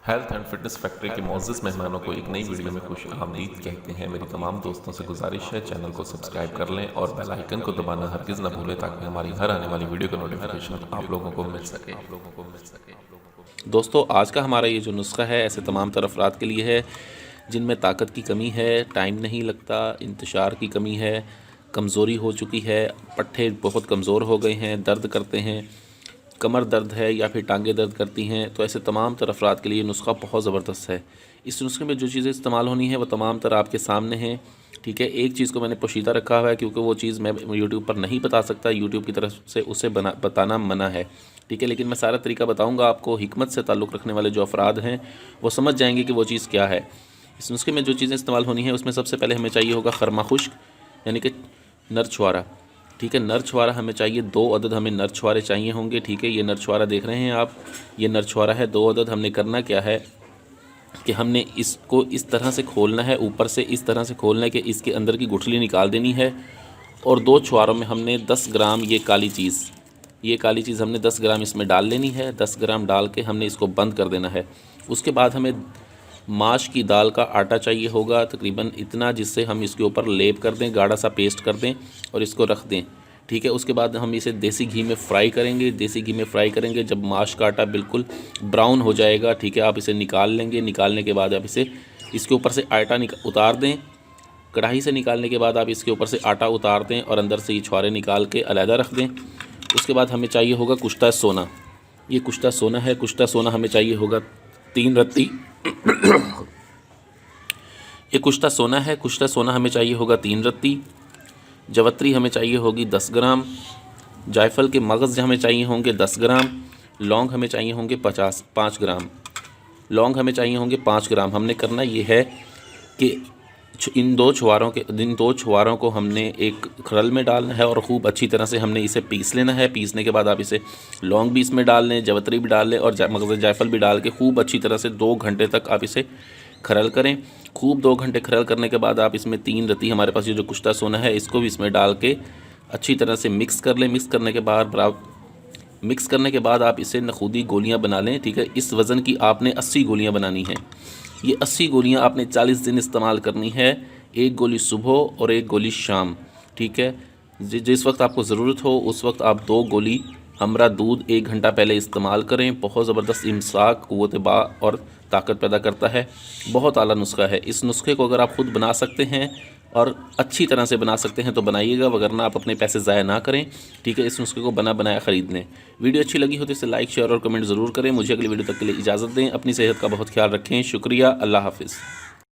Health and fitness factory के मोअज़्ज़ज़ मेहमानों को एक नई वीडियो में खुश आमदीद कहते हैं। मेरी तमाम दोस्तों से गुजारिश है चैनल को सब्सक्राइब कर लें और बेल आइकन को दबाना हरगिज़ न भूलें ताकि हमारी हर आने वाली वीडियो का नोटिफिकेशन आप लोगों को मिल सके। दोस्तों, आज का हमारा ये जो नुस्खा है ऐसे तमाम तर अफराद के लिए है जिनमें ताकत की कमी है, टाइम नहीं लगता, इंतशार की कमी है, कमज़ोरी हो चुकी है, पट्ठे बहुत कमज़ोर हो गए हैं, दर्द करते हैं, कमर दर्द है या फिर टांगें दर्द करती हैं। तो ऐसे तमाम तर अफराद के लिए नुस्खा बहुत ज़बरदस्त है। इस नुस्खे में जो चीज़ें इस्तेमाल होनी है वो तमाम तर आपके सामने हैं। ठीक है, एक चीज़ को मैंने पोशीदा रखा हुआ है क्योंकि वो चीज़ मैं यूट्यूब पर नहीं बता सकता, यूट्यूब की तरफ से उसे बताना मना है। ठीक है, लेकिन मैं सारा तरीका बताऊँगा आपको। हिकमत से ताल्लुक़ रखने वाले जो अफराद हैं वो समझ जाएंगे कि वो चीज़ क्या है। इस नुस्खे में जो चीज़ें इस्तेमाल होनी है उसमें सबसे पहले हमें चाहिए होगा खरमा खुश्क यानी कि नर छुआरा। ठीक है, नर छुआरा हमें चाहिए 2 अदद, हमें नर छुआरे चाहिए होंगे। ठीक है, ये नर छुआरा देख रहे हैं आप, ये नर छुआरा है 2 अदद। हमने करना क्या है कि हमने इसको इस तरह से खोलना है, ऊपर से इस तरह से खोलना है कि इसके अंदर की गुठली निकाल देनी है। और 2 छुआरों में हमने 10 ग्राम ये काली चीज़ हमने 10 ग्राम इसमें डाल लेनी है। 10 ग्राम डाल के हमने इसको बंद कर देना है। उसके बाद हमें माश की दाल का आटा चाहिए होगा तकरीबन इतना, जिससे हम इसके ऊपर लेप कर दें, गाढ़ा सा पेस्ट कर दें और इसको रख दें। ठीक है, उसके बाद हम इसे देसी घी में फ्राई करेंगे। देसी घी में फ्राई करेंगे जब माश का आटा बिल्कुल ब्राउन हो जाएगा। ठीक है, आप इसे निकाल लेंगे। निकालने के बाद आप इसे इसके ऊपर से आटा उतार दें। कढ़ाई से निकालने के बाद आप इसके ऊपर से आटा उतार दें और अंदर से ये छुआरे निकाल के अलहदा रख दें। उसके बाद हमें चाहिए होगा कुश्ता सोना। ये कुश्ता सोना है। कुश्ता सोना हमें चाहिए होगा 3 रत्ती। ये कुश्ता सोना है। कुश्ता सोना हमें चाहिए होगा 3 रत्ती। जवत्री हमें चाहिए होगी 10 ग्राम। जायफल के मगज़ हमें चाहिए होंगे 10 ग्राम। लौंग हमें चाहिए होंगे 5 ग्राम। लौंग हमें चाहिए होंगे 5 ग्राम। हमने करना ये है कि इन दो छुआरों को हमने एक खरल में डालना है और ख़ूब अच्छी तरह से हमने इसे पीस लेना है। पीसने के बाद आप इसे लौंग भी इसमें डाल लें, जवत्री भी डाल लें और मगज़ जायफल भी डाल के ख़ूब अच्छी तरह से 2 घंटे तक आप इसे खरल करें। खूब 2 घंटे खरल करने के बाद आप इसमें 3 रत्ती हमारे पास ये जो कुश्ता सोना है इसको भी इसमें डाल के अच्छी तरह से मिक्स कर लें। मिक्स करने के बाद आप इसे नखूदी गोलियां बना लें। ठीक है, इस वज़न की आपने 80 गोलियां बनानी हैं। ये 80 गोलियां आपने 40 दिन इस्तेमाल करनी है। 1 गोली सुबह और 1 गोली शाम। ठीक है, जिस वक्त आपको ज़रूरत हो उस वक्त आप 2 गोली हमरा दूध 1 घंटा पहले इस्तेमाल करें। बहुत ज़बरदस्त इमसाक, क़ुव्वत बा और ताकत पैदा करता है। बहुत आला नुस्खा है। इस नुस्खे को अगर आप ख़ुद बना सकते हैं और अच्छी तरह से बना सकते हैं तो बनाइएगा, वगरना आप अपने पैसे ज़ाया ना करें। ठीक है, इस नुस्खे को बना बनाया ख़रीद लें। वीडियो अच्छी लगी हो तो इसे लाइक, शेयर और कमेंट ज़रूर करें। मुझे अगली वीडियो तक के लिए इजाज़त दें। अपनी सेहत का बहुत ख्याल रखें। शुक्रिया। अल्लाह हाफ़िज़।